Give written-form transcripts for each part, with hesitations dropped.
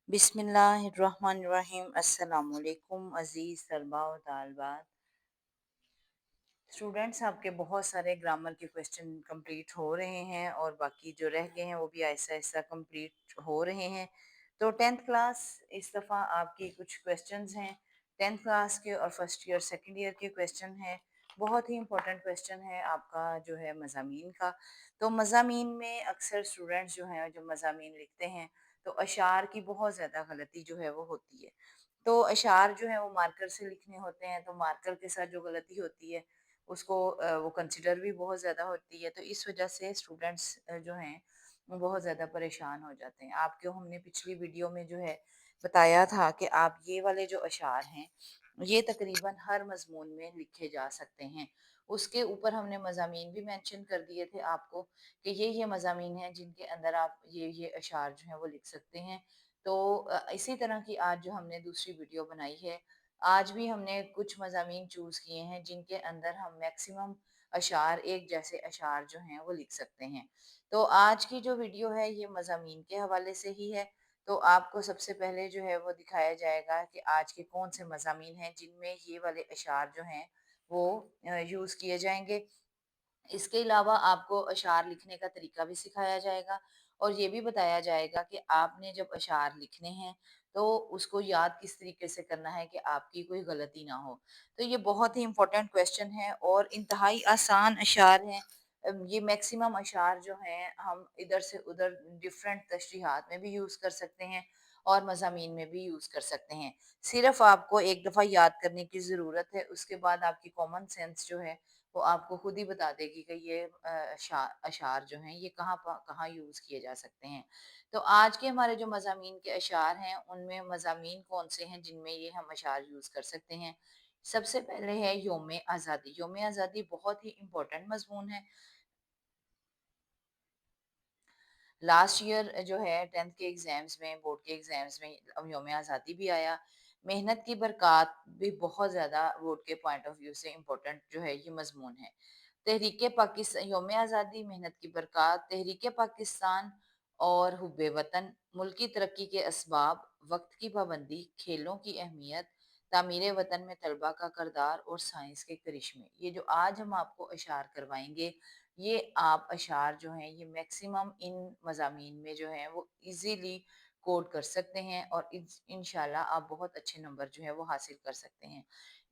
बिस्मिल्लाहिर्रहमानिर्रहीम। अस्सलाम वालेकुम अज़ीज़ तलबा व तालिबात। स्टूडेंट्स, आपके बहुत सारे ग्रामर के क्वेश्चन कंप्लीट हो रहे हैं और बाकी जो रह गए हैं वो भी आहिस्ता आहिस्ता कंप्लीट हो रहे हैं। तो टेंथ क्लास इस दफ़ा आपके कुछ क्वेश्चंस हैं। टेंथ क्लास के और फर्स्ट ईयर सेकंड ईयर के क्वेश्चन हैं। बहुत ही इंपॉर्टेंट क्वेश्चन है आपका जो है मज़ामीन का। तो मज़ामीन में अक्सर स्टूडेंट्स जो हैं जो मज़ामीन लिखते हैं तो अशार की बहुत ज़्यादा गलती जो है वो होती है। तो अशार जो है वो मार्कर से लिखने होते हैं, तो मार्कर के साथ जो गलती होती है उसको वो कंसिडर भी बहुत ज़्यादा होती है। तो इस वजह से स्टूडेंट्स जो हैं वो बहुत ज़्यादा परेशान हो जाते हैं। आपको हमने पिछली वीडियो में जो है बताया था कि आप ये वाले जो अशार हैं ये तकरीबन हर मज़मून में लिखे जा सकते हैं। उसके ऊपर हमने मज़ामीन भी मेंशन कर दिए थे आपको कि ये मज़ामीन हैं जिनके अंदर आप ये अशार जो हैं वो लिख सकते हैं। तो इसी तरह की आज जो हमने दूसरी वीडियो बनाई है, आज भी हमने कुछ मज़ामीन चूज़ किए हैं जिनके अंदर हम मैक्सिमम अशार एक जैसे अशार जो हैं वो लिख सकते हैं। तो आज की जो वीडियो है ये मज़ामीन के हवाले से ही है। तो आपको सबसे पहले जो है वो दिखाया जाएगा कि आज के कौन से मज़ामीन हैं जिनमें ये वाले अशार जो हैं वो यूज़ किए जाएंगे। इसके अलावा आपको अशार लिखने का तरीका भी सिखाया जाएगा और ये भी बताया जाएगा कि आपने जब अशार लिखने हैं तो उसको याद किस तरीके से करना है कि आपकी कोई गलती ना हो। तो ये बहुत ही इम्पोर्टेंट क्वेश्चन है और इंतहाई आसान अशार हैं। ये मैक्सिमम अशार जो हैं हम इधर से उधर डिफरेंट तशरीहात में भी यूज़ कर सकते हैं और मज़ामीन में भी यूज़ कर सकते हैं। सिर्फ आपको एक दफ़ा याद करने की ज़रूरत है, उसके बाद आपकी कॉमन सेंस जो है वो आपको खुद ही बता देगी कि ये अशार जो हैं ये कहाँ यूज़ किए जा सकते हैं। तो आज के हमारे जो मज़ामीन के अशार हैं उनमें मज़ामीन कौन से हैं जिनमें ये हम अशार यूज़ कर सकते हैं। सबसे पहले है योम आज़ादी। योम आज़ादी बहुत ही इम्पोर्टेंट मज़मून है। लास्ट ईयर जो है 10th के एग्ज़ाम्स में, बोर्ड के एग्ज़ाम्स में अब यौम आज़ादी भी आया। मेहनत की बरक़ात भी बहुत ज़्यादा बोर्ड के पॉइंट ऑफ व्यू से इम्पोर्टेंट जो है ये मज़मून है। तहरीक पाकिस्तान, यौम आज़ादी, मेहनत की बरक़ात, तहरीक पाकिस्तान और हुब्बे वतन, मुल्क की तरक्की के असबाब, वक़्त की पाबंदी, खेलों की अहमियत, तामीर वतन में तलबा का किरदार और साइंस के करिश्मे। ये जो आज हम आपको अशार करवाएँगे ये आप अशार जो हैं ये मैक्सिमम इन मज़ामीन में जो हैं वो इजीली कोड कर सकते हैं और इंशाल्लाह आप बहुत अच्छे नंबर जो है वो हासिल कर सकते हैं।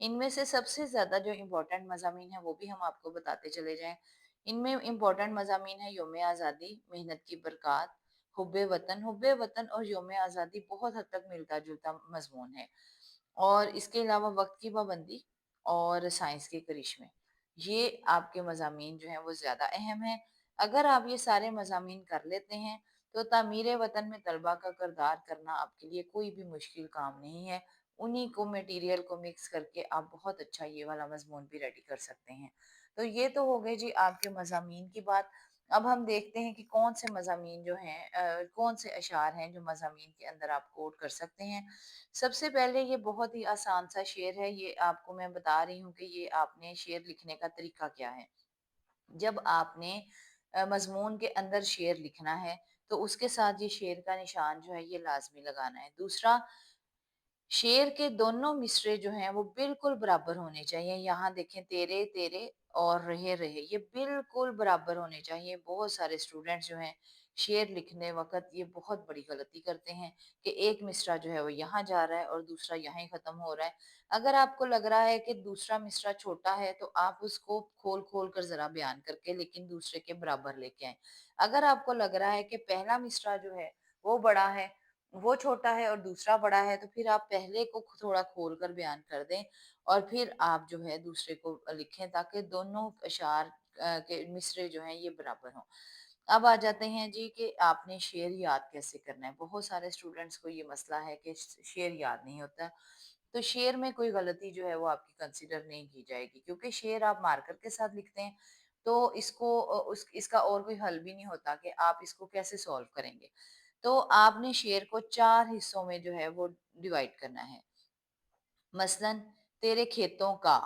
इनमें से सबसे ज़्यादा जो इम्पोर्टेंट मज़ामीन है वो भी हम आपको बताते चले जाएं। इनमें इम्पोर्टेंट मज़ामीन है योम आज़ादी, मेहनत की बरक़ात, हुब्बे वतन और योम आज़ादी बहुत हद तक मिलता जुलता मजमून है। और इसके अलावा वक्त की पाबंदी और साइंस के करिश्मे, ये आपके मज़ामीन जो हैं वो ज़्यादा अहम हैं। अगर आप ये सारे मज़ामीन कर लेते हैं तो तामीर वतन में तलबा का किरदार करना आपके लिए कोई भी मुश्किल काम नहीं है। उन्हीं को मटेरियल को मिक्स करके आप बहुत अच्छा ये वाला मज़मून भी रेडी कर सकते हैं। तो ये तो हो गए जी आपके मज़ामीन की बात। अब हम देखते हैं कि कौन से मज़ामीन जो हैं कौन से अशार हैं जो मज़ामीन के अंदर आप कोड कर सकते हैं। सबसे पहले ये बहुत ही आसान सा शेर है, ये आपको मैं बता रही हूँ कि ये आपने शेर लिखने का तरीका क्या है। जब आपने मज़मून के अंदर शेर लिखना है तो उसके साथ ये शेर का निशान जो है ये लाज़मी लगाना है। दूसरा, शेर के दोनों मिसरे जो हैं वो बिल्कुल बराबर होने चाहिए। यहाँ देखें, तेरे तेरे और रहे रहे, ये बिल्कुल बराबर होने चाहिए। बहुत सारे स्टूडेंट्स जो हैं शेर लिखने वक़्त ये बहुत बड़ी गलती करते हैं कि एक मिसरा जो है वो यहाँ जा रहा है और दूसरा यहाँ ही ख़त्म हो रहा है। अगर आपको लग रहा है कि दूसरा मिसरा छोटा है तो आप उसको खोल-खोल कर ज़रा बयान करके लेकिन दूसरे के बराबर लेके आएँ। अगर आपको लग रहा है कि पहला मिसरा जो है वो बड़ा है, वो छोटा है और दूसरा बड़ा है, तो फिर आप पहले को थोड़ा खोल कर बयान कर दें और फिर आप जो है दूसरे को लिखें ताकि दोनों अशार के मिसरे जो हैं ये बराबर हों। अब आ जाते हैं जी कि आपने शेर याद कैसे करना है। बहुत सारे स्टूडेंट्स को ये मसला है कि शेर याद नहीं होता। तो शेर में कोई गलती जो है वो आपकी कंसिडर नहीं की जाएगी क्योंकि शेर आप मार्कर के साथ लिखते हैं तो इसको इसका और कोई हल भी नहीं होता कि आप इसको कैसे सॉल्व करेंगे। तो आपने शेर को 4 हिस्सों में जो है वो डिवाइड करना है। मसलन तेरे खेतों का,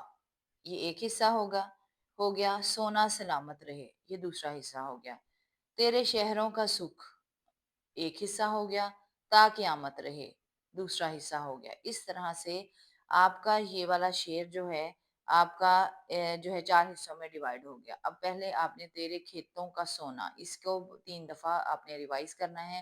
ये एक हिस्सा होगा, हो गया। सोना सलामत रहे, ये दूसरा हिस्सा हो गया। तेरे शहरों का सुख, एक हिस्सा हो गया। تا قیامت رہے، دوسرا حصہ ہو گیا۔ اس طرح سے آپ کا یہ والا شعر جو ہے آپ کا جو ہے 4 حصوں میں ڈیوائیڈ ہو گیا۔ اب پہلے آپ نے تیرے کھیتوں کا سونا، اس کو 3 دفعہ آپ نے ریوائز کرنا ہے،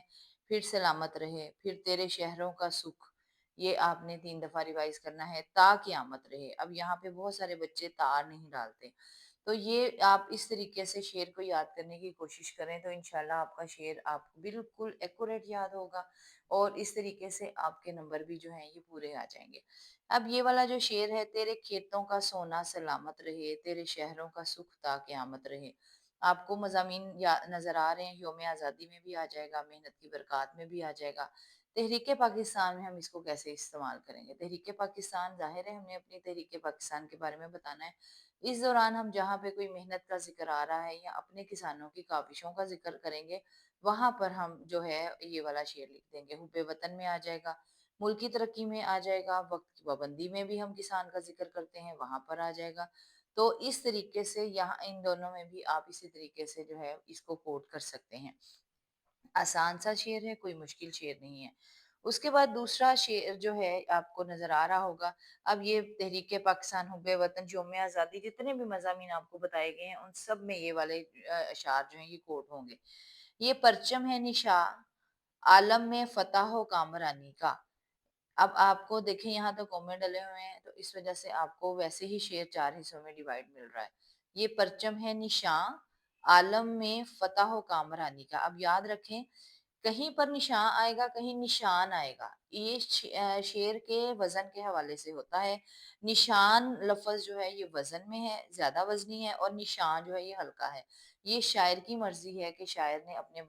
پھر سلامت رہے، پھر تیرے شہروں کا سکھ، یہ آپ نے 3 دفعہ ریوائز کرنا ہے، تا قیامت رہے۔ اب یہاں پہ بہت سارے بچے تا نہیں ڈالتے، تو یہ آپ اس طریقے سے شعر کو یاد کرنے کی کوشش کریں تو انشاءاللہ آپ کا شعر آپ کو بالکل ایکوریٹ یاد ہوگا، اور اس طریقے سے آپ کے نمبر بھی جو ہیں یہ پورے آ جائیں گے۔ اب یہ والا جو شعر ہے، تیرے کھیتوں کا سونا سلامت رہے، تیرے شہروں کا سکھ تا قیامت رہے، آپ کو مضامین نظر آ رہے ہیں، یوم آزادی میں بھی آ جائے گا، محنت کی برکات میں بھی آ جائے گا۔ تحریک پاکستان میں ہم اس کو کیسے استعمال کریں گے؟ تحریک پاکستان، ظاہر ہے ہم نے اپنی تحریک پاکستان کے بارے میں بتانا ہے۔ اس دوران ہم جہاں پہ کوئی محنت کا ذکر آ رہا ہے یا اپنے کسانوں کی کاوشوں کا ذکر کریں گے، وہاں پر ہم جو ہے یہ والا شعر لکھ دیں گے۔ حب وطن میں آ جائے گا، ملکی ترقی میں آ جائے گا، وقت کی پابندی میں بھی ہم کسان کا ذکر کرتے ہیں، وہاں پر آ جائے گا۔ تو اس طریقے سے یہاں ان دونوں میں بھی آپ اسی طریقے سے جو ہے اس کو کوٹ کر سکتے ہیں۔ آسان سا شعر ہے، کوئی مشکل شعر نہیں ہے۔ اس کے بعد دوسرا شعر جو ہے آپ کو نظر آ رہا ہوگا۔ اب یہ تحریک پاکستان، حب وطن، یوم آزادی، جتنے بھی مضامین آپ کو بتائے گئے ہیں ان سب میں یہ والے اشعار جو ہیں یہ کوٹ ہوں گے۔ یہ پرچم ہے نشاں عالم میں فتح و کامرانی کا۔ اب آپ کو دیکھیں یہاں تو کومے ڈلے ہوئے ہیں، تو اس وجہ سے آپ کو ویسے ہی شعر 4 حصوں میں ڈیوائیڈ مل رہا ہے۔ یہ پرچم ہے نشاں عالم میں فتح و کامرانی کا۔ اب یاد رکھیں، کہیں پر نشان آئے گا، کہیں نشان آئے گا، یہ شعر کے وزن کے حوالے سے ہوتا ہے۔ نشان لفظ جو ہے یہ وزن میں ہے، زیادہ وزنی ہے، اور نشان جو ہے یہ ہلکا ہے۔ یہ شاعر کی مرضی ہے کہ شاعر نے اپنے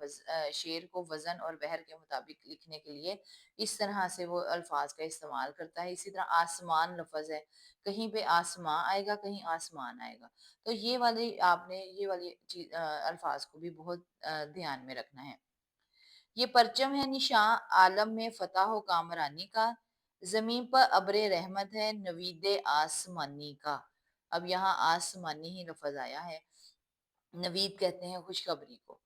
شعر کو وزن اور بحر کے مطابق لکھنے کے لیے اس طرح سے وہ الفاظ کا استعمال کرتا ہے۔ اسی طرح آسمان لفظ ہے، کہیں پہ آسمان آئے گا، کہیں آسمان آئے گا، تو یہ والی آپ نے یہ والی الفاظ کو بھی بہت دھیان میں رکھنا ہے۔ یہ پرچم ہے نشاں عالم میں فتح و کامرانی کا، زمین پر ابر رحمت ہے نوید آسمانی کا۔ اب یہاں آسمانی ہی لفظ آیا ہے، نوید کہتے ہیں خوشخبری کو،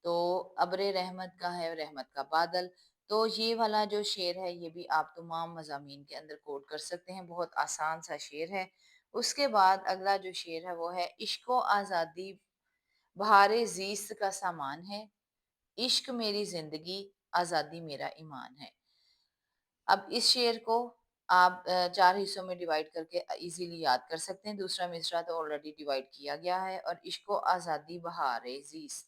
تو ابر رحمت کا ہے، رحمت کا بادل۔ تو یہ والا جو شعر ہے یہ بھی آپ تمام مضامین کے اندر کوٹ کر سکتے ہیں، بہت آسان سا شعر ہے۔ اس کے بعد اگلا جو شعر ہے وہ ہے عشق و آزادی بہار زیست کا سامان ہے، عشق میری زندگی آزادی میرا ایمان ہے۔ اب اس شعر کو آپ 4 حصوں میں ڈیوائیڈ کر کے ایزیلی یاد کر سکتے ہیں۔ دوسرا مصرع تو آلریڈی ڈیوائیڈ کیا گیا ہے، اور عشق و آزادی بہار زیست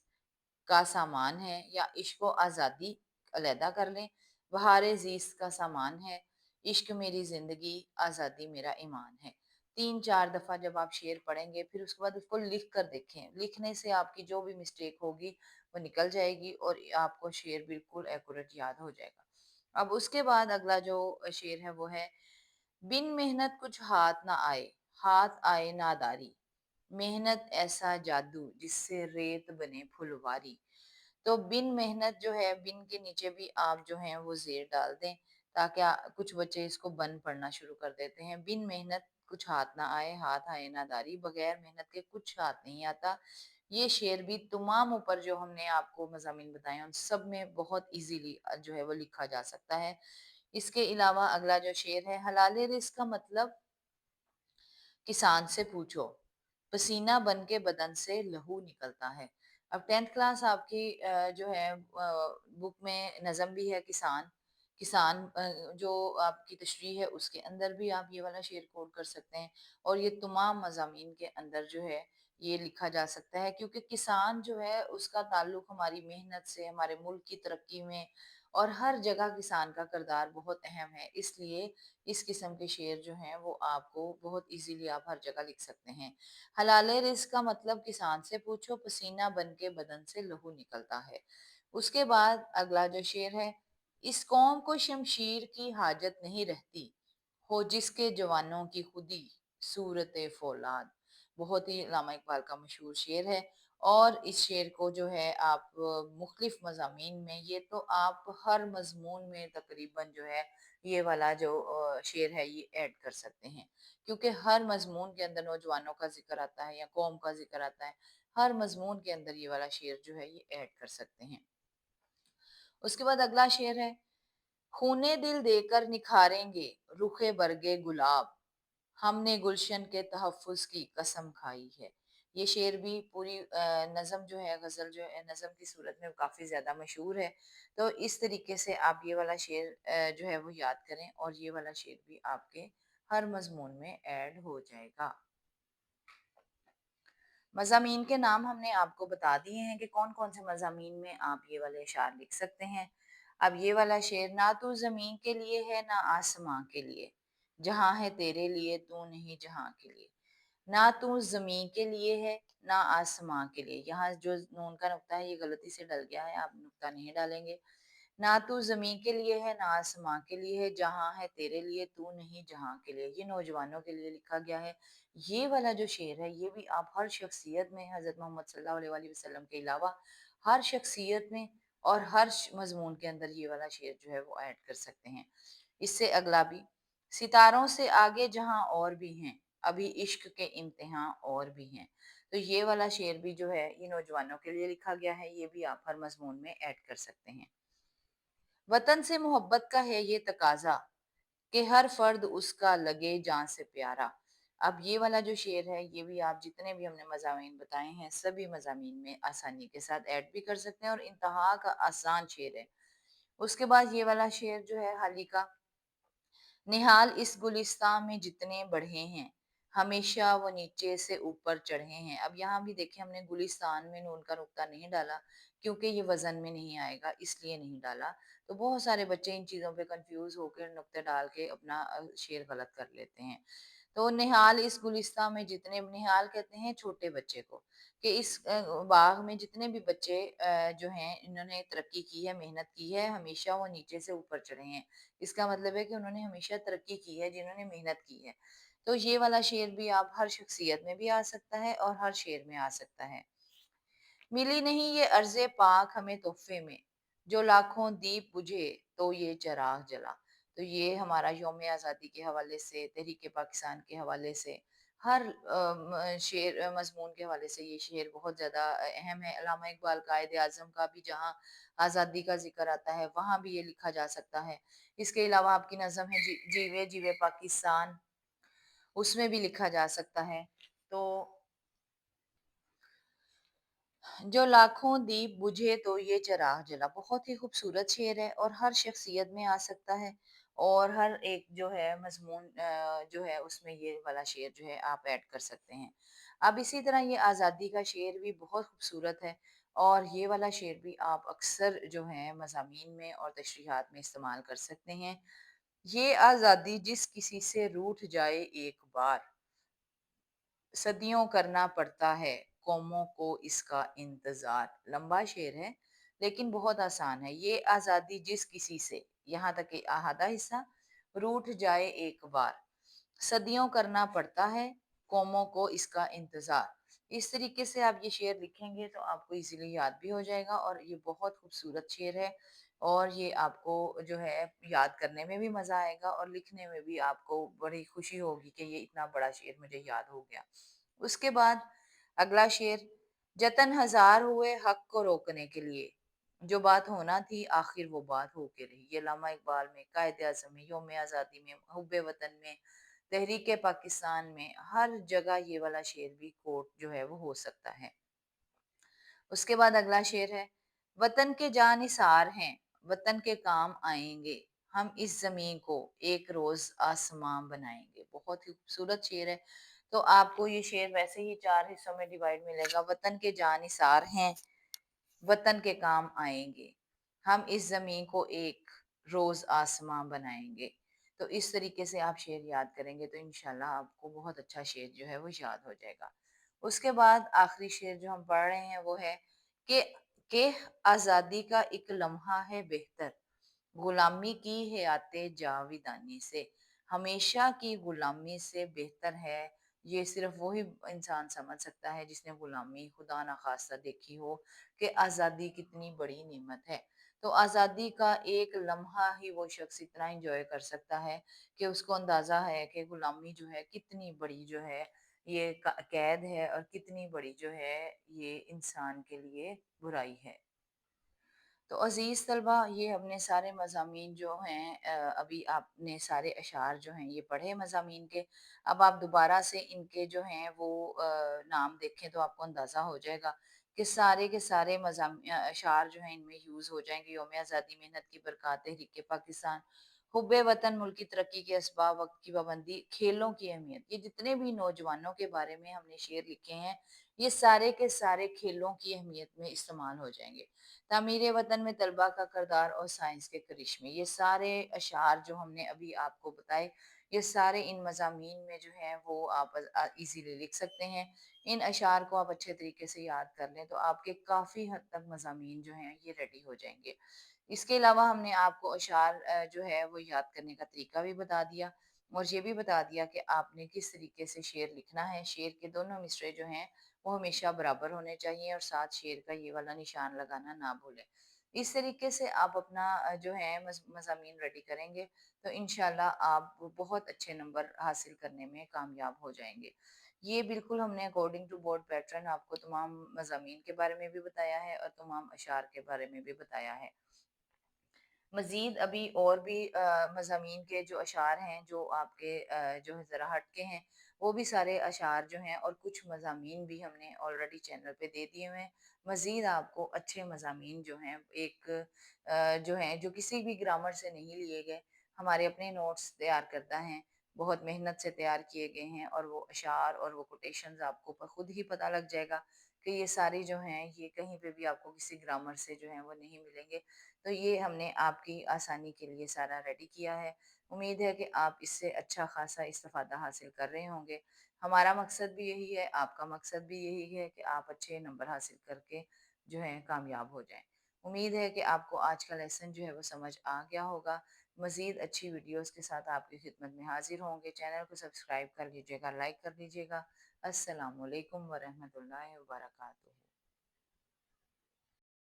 کا سامان ہے، یا عشق و آزادی علیحدہ کر لیں، بہار زیست کا سامان ہے، عشق میری زندگی آزادی میرا ایمان ہے۔ 3-4 دفعہ جب آپ شعر پڑھیں گے، پھر اس کے بعد اس کو لکھ کر دیکھیں، لکھنے سے آپ کی جو بھی مسٹیک ہوگی وہ نکل جائے گی، اور آپ کو شعر بالکل ایکوریٹ یاد ہو جائے گا۔ اب اس کے بعد اگلا جو شعر ہے وہ ہے بن محنت کچھ ہاتھ نہ آئے، ہاتھ آئے ناداری، محنت ایسا جادو جس سے ریت بنے پھلواری۔ تو بن محنت جو ہے، بن کے نیچے بھی آپ جو ہیں وہ زیر ڈال دیں، تاکہ کچھ بچے اس کو بن پڑھنا شروع کر دیتے ہیں۔ بن محنت کچھ ہاتھ نہ آئے، ہاتھ آئے ناداری، بغیر محنت کے کچھ ہاتھ نہیں آتا۔ یہ شعر بھی تمام اوپر جو ہم نے آپ کو مضامین بتائے ہیں ان سب میں بہت ایزیلی جو ہے وہ لکھا جا سکتا ہے۔ اس کے علاوہ اگلا جو شعر ہے حلال رزق کا مطلب کسان سے پوچھو، پسینہ بن کے بدن سے لہو نکلتا ہے۔ اب 10th کلاس آپ کی جو ہے بک میں نظم بھی ہے کسان، کسان جو آپ کی تشریح ہے اس کے اندر بھی آپ یہ والا شعر کوٹ کر سکتے ہیں، اور یہ تمام مضامین کے اندر جو ہے یہ لکھا جا سکتا ہے، کیونکہ کسان جو ہے اس کا تعلق ہماری محنت سے، ہمارے ملک کی ترقی میں، اور ہر جگہ کسان کا کردار بہت اہم ہے، اس لیے اس قسم کے شعر جو ہیں وہ آپ کو بہت ایزیلی آپ ہر جگہ لکھ سکتے ہیں۔ حلال رزق کا مطلب کسان سے پوچھو، پسینہ بن کے بدن سے لہو نکلتا ہے۔ اس کے بعد اگلا جو شعر ہے اس قوم کو شمشیر کی حاجت نہیں رہتی، ہو جس کے جوانوں کی خودی صورت فولاد۔ بہت ہی علامہ اقبال کا مشہور شعر ہے، اور اس شعر کو جو ہے آپ مختلف مضامین میں، یہ تو آپ ہر مضمون میں تقریباً جو ہے یہ والا جو شعر ہے یہ ایڈ کر سکتے ہیں، کیونکہ ہر مضمون کے اندر نوجوانوں کا ذکر آتا ہے یا قوم کا ذکر آتا ہے، ہر مضمون کے اندر یہ والا شعر جو ہے یہ ایڈ کر سکتے ہیں۔ اس کے بعد اگلا شعر ہے खूने दिल देकर निखारेंगे रुखे बरगे गुलाब, हमने गुलशन के तहफ़्फ़ुज़ की कसम खाई है। ये शेर भी पूरी नज़म जो है, ग़ज़ल जो है, नज़म की सूरत में काफ़ी ज़्यादा मशहूर है। तो इस तरीके से आप ये वाला शेर जो है वो याद करें और ये वाला शेर भी आपके हर मज़मून में ऐड हो जाएगा। मज़ामीन के नाम हमने आपको बता दिए हैं कि कौन-कौन से मज़ामीन में आप ये वाले अशआर लिख सकते हैं। अब ये वाला शेर ना तू ज़मीन के लिए है ना आसमाँ के लिए, जहाँ है तेरे लिए तू नहीं जहाँ के लिए। ना तू ज़मीं के लिए है, ना आसमां के लिए। यहाँ जो नून का नुक्ता है ये गलती से डल गया है, आप नुक्ता नहीं डालेंगे। ना तू ज़मीं के लिए है, ना आसमां के लिए है, जहाँ है तेरे लिए तू नहीं जहाँ के लिए। ये नौजवानों के लिए लिखा गया है। ये वाला जो शेर है, ये भी आप हर शख्सियत में हज़रत मोहम्मद सल्लल्लाहु अलैहि वसल्लम के अलावा हर शख्सियत में और हर मज़मून के अंदर ये वाला शेर जो है वो ऐड कर सकते हैं। इससे अगला भी, सितारों से आगे जहाँ और भी हैं, अभी इश्क के इम्तिहान और भी हैं। तो ये वाला शेर भी जो है ये नौजवानों के लिए लिखा गया है, ये भी आप हर मज़मून में ऐड कर सकते हैं। वतन से मोहब्बत का है ये तकाज़ा कि हर फर्द उसका लगे जान से प्यारा। अब ये वाला जो शेर है ये भी आप जितने भी हमने मज़ामीन बताए हैं सभी मज़ामीन में आसानी के साथ ऐड भी कर सकते हैं और इंतहा का आसान शेर है। उसके बाद ये वाला शेर जो है हाल ही का, निहाल इस गुलिस्तान में जितने बढ़े हैं, हमेशा वो नीचे से ऊपर चढ़े हैं। अब यहाँ भी देखिए हमने गुलिस्तान में नून का नुक्ता नहीं डाला क्योंकि ये वज़न में नहीं आएगा इसलिए नहीं डाला। तो बहुत सारे बच्चे इन चीज़ों पे कन्फ्यूज़ होकर नुक्ते डाल के अपना शेर गलत कर लेते हैं। तो निहाल इस गुलिस्तान में जितने, निहाल कहते हैं छोटे बच्चे को, कि इस बाग में जितने भी बच्चे जो हैं इन्होंने तरक्की की है, मेहनत की है, हमेशा वो नीचे से ऊपर चढ़े हैं। इसका मतलब है कि उन्होंने हमेशा तरक्की की है जिन्होंने मेहनत की है। तो ये वाला शेर भी आप हर शख्सियत में भी आ सकता है और हर शेर में आ सकता है। मिली नहीं ये अर्ज़े पाक हमें तोहफ़े में, जो लाखों दीप बुझे तो ये चिराग जला। तो ये हमारा यौम आज़ादी के हवाले से, तहरीक पाकिस्तान के हवाले से, हर शेर मज़मून के हवाले से ये शेर बहुत ज़्यादा अहम है। अल्लामा इक़बाल कायद-ए-आज़म का भी जहाँ आज़ादी का ज़िक्र आता है, वहाँ भी ये लिखा जा सकता है। इसके अलावा आपकी नज़म है जीवे जीवे पाकिस्तान, उसमें भी लिखा जा सकता है। तो जो लाखों दीप बुझे तो ये चिराग जला, बहुत ही खूबसूरत शेर है और हर शख्सियत में आ सकता है और हर एक जो है मजमून जो है उसमें ये वाला शेर जो है आप ऐड कर सकते हैं। अब इसी तरह ये आज़ादी का शेर भी बहुत खूबसूरत है और ये वाला शेर भी आप अक्सर जो है मज़ामीन में और तशरीहात में इस्तेमाल कर सकते हैं। ये आज़ादी जिस किसी से रूठ जाए एक बार, सदियों करना पड़ता है कौमों को इसका इंतजार। लंबा शेर है लेकिन बहुत आसान है। ये आज़ादी जिस किसी से, यहाँ तक कि आधा हिस्सा, रूठ जाए एक बार, सदियों करना पड़ता है कौमों को इसका इंतजार। इस तरीके से आप ये शेर लिखेंगे तो आपको इजीली याद भी हो जाएगा और ये बहुत खूबसूरत शेर है और ये आपको जो है याद करने में भी मजा आएगा और लिखने में भी आपको बड़ी खुशी होगी कि ये इतना बड़ा शेर मुझे याद हो गया। उसके बाद अगला शेर, जतन हजार हुए हक को रोकने के लिए, जो बात होना थी आखिर वो बात होके रही। ये अल्लामा इकबाल में, कायदे आज़म में, यौम आज़ादी में, हुब्बे वतन में, तहरीक पाकिस्तान में, हर जगह ये वाला शेर भी कोट जो है वो हो सकता है। उसके बाद अगला शेर है, वतन के जानिसार हैं, वतन के काम आएंगे, हम इस जमीन को एक रोज आसमां बनाएंगे। बहुत ही खूबसूरत शेर है। तो आपको ये शेर वैसे ही चार हिस्सों में डिवाइड मिलेगा। वतन के जानिसार हैं, वतन के काम आएंगे, हम इस जमीन को एक रोज आसमां बनाएंगे। तो इस तरीके से आप शेर याद करेंगे तो इंशाल्लाह आपको बहुत अच्छा शेर जो है वो याद हो जाएगा। उसके बाद आखिरी शेर जो हम पढ़ रहे हैं वो है कि के आज़ादी का एक लम्हा है बेहतर, गुलामी की है आते जाविदानी से। हमेशा की गुलामी से बेहतर है, ये सिर्फ वही इंसान समझ सकता है जिसने गुलामी खुदा ना खास्ता देखी हो कि आज़ादी कितनी बड़ी नेमत है। तो आज़ादी का एक लम्हा ही वो शख्स इतना इंजॉय कर सकता है कि उसको अंदाज़ा है कि गुलामी जो है कितनी बड़ी जो है ये कैद है और कितनी बड़ी जो है ये इंसान के लिए बुराई है। تو عزیز طلبہ یہ اپنے سارے مضامین جو ہیں ابھی آپ نے سارے اشعار جو ہیں یہ پڑھے مضامین کے. اب آپ دوبارہ سے ان کے جو ہیں وہ نام دیکھیں تو آپ کو اندازہ ہو جائے گا کہ سارے کے سارے اشعار جو ہیں ان میں یوز ہو جائیں گے. یوم آزادی، محنت کی برکات، تحریک پاکستان، حب وطن، ملک کی ترقی کے اسباب، وقت کی پابندی، کھیلوں کی اہمیت. یہ جتنے بھی نوجوانوں کے بارے میں ہم نے شعر لکھے ہیں یہ سارے کے سارے کھیلوں کی اہمیت میں استعمال ہو جائیں گے. تعمیر وطن میں طلبہ کا کردار اور سائنس کے کرشمے، یہ سارے اشعار جو ہم نے ابھی آپ کو بتائے یہ سارے ان مضامین میں جو ہیں وہ آپ ایزیلی لکھ سکتے ہیں. ان اشعار کو آپ اچھے طریقے سے یاد کر لیں تو آپ کے کافی حد تک مضامین جو ہیں یہ ریڈی ہو جائیں گے. اس کے علاوہ ہم نے آپ کو اشعار جو ہے وہ یاد کرنے کا طریقہ بھی بتا دیا اور یہ بھی بتا دیا کہ آپ نے کس طریقے سے شعر لکھنا ہے. شعر کے دونوں مصرعے جو ہیں وہ ہمیشہ برابر ہونے چاہیے اور ساتھ شعر کا یہ والا نشان لگانا نہ بھولیں. اس طریقے سے آپ اپنا جو ہے مضامین ریڈی کریں گے تو انشاءاللہ آپ بہت اچھے نمبر حاصل کرنے میں کامیاب ہو جائیں گے. یہ بالکل ہم نے اکارڈنگ ٹو بورڈ پیٹرن آپ کو تمام مضامین کے بارے میں بھی بتایا ہے اور تمام اشعار کے بارے میں بھی بتایا ہے. مزید ابھی اور بھی مضامین کے جو اشعار ہیں جو آپ کے جو ہے ذرا ہٹ کے ہیں وہ بھی سارے اشعار جو ہیں اور کچھ مضامین بھی ہم نے آلریڈی چینل پہ دے دیے ہوئے ہیں. مزید آپ کو اچھے مضامین جو ہیں ایک جو ہیں جو کسی بھی گرامر سے نہیں لیے گئے، ہمارے اپنے نوٹس تیار کرتا ہیں، بہت محنت سے تیار کیے گئے ہیں اور وہ اشعار اور وہ کوٹیشنز آپ کو خود ہی پتہ لگ جائے گا کہ یہ ساری جو ہیں یہ کہیں پہ بھی آپ کو کسی گرامر سے جو ہیں وہ نہیں ملیں گے. تو یہ ہم نے آپ کی آسانی کے لیے سارا ریڈی کیا ہے. امید ہے کہ آپ اس سے اچھا خاصا استفادہ حاصل کر رہے ہوں گے. ہمارا مقصد بھی یہی ہے، آپ کا مقصد بھی یہی ہے کہ آپ اچھے نمبر حاصل کر کے جو ہے کامیاب ہو جائیں. امید ہے کہ آپ کو آج کا لیسن جو ہے وہ سمجھ آ گیا ہوگا. مزید اچھی ویڈیوز کے ساتھ آپ کی خدمت میں حاضر ہوں گے. چینل کو سبسکرائب کر لیجیے گا، لائک کر لیجیے گا. السلام علیکم ورحمۃ اللہ وبرکاتہ.